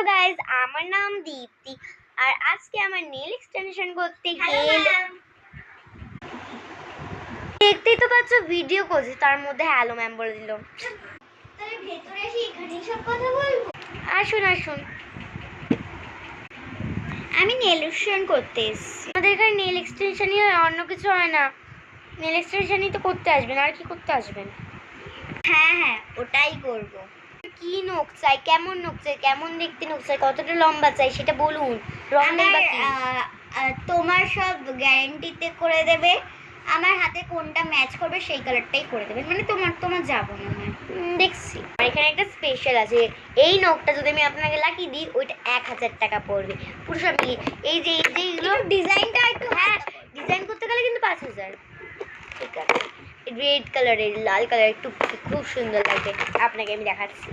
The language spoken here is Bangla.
হ্যালো গাইস, আমার নাম দীপ্তি আর আজকে আমার নেল এক্সটেনশন করতে গেলাম। দেখতেই তো পাচ্ছ ভিডিও করছি, তার মধ্যে হ্যালো ম্যাম বলে দিল। তাহলে ভেতরে এসে এখানে সব কথা বলবো। আসুন আসুন, আমি নেল এক্সটেনশন করতে এসেছি। আমাদের এখানে নেল এক্সটেনশনই হয়, অন্য কিছু হয় না। নেল এক্সটেনশনই তো করতে আসবেন, আর কি করতে আসবেন? হ্যাঁ, ওটাই করব। কি নখ চাই, কেমন নখ চাই, কেমন দেখতে নখ চাই, কতটা লম্বা চাই সেটা বলুন। রং নেই আমার বাকি। তোমার সব গ্যারান্টিতে করে দেবে। আমার হাতে কোনটা ম্যাচ করবে সেই কালারটাই করে দেবে, মানে তোমার যাবো না। দেখছি আমার এখানে একটা স্পেশাল আছে। এই নখটা যদি আমি আপনাকে লাগিয়ে দিই, ওইটা 1000 টাকা পড়বে পুরো সব মিলিয়ে। এই যে এইগুলো ডিজাইনটা একটু ডিজাইন করতে গেলে কিন্তু 5000। ঠিক আছে, রেড কালারের, লাল কালার একটু খুব সুন্দর লাগবে, আপনাকে আমি দেখাচ্ছি।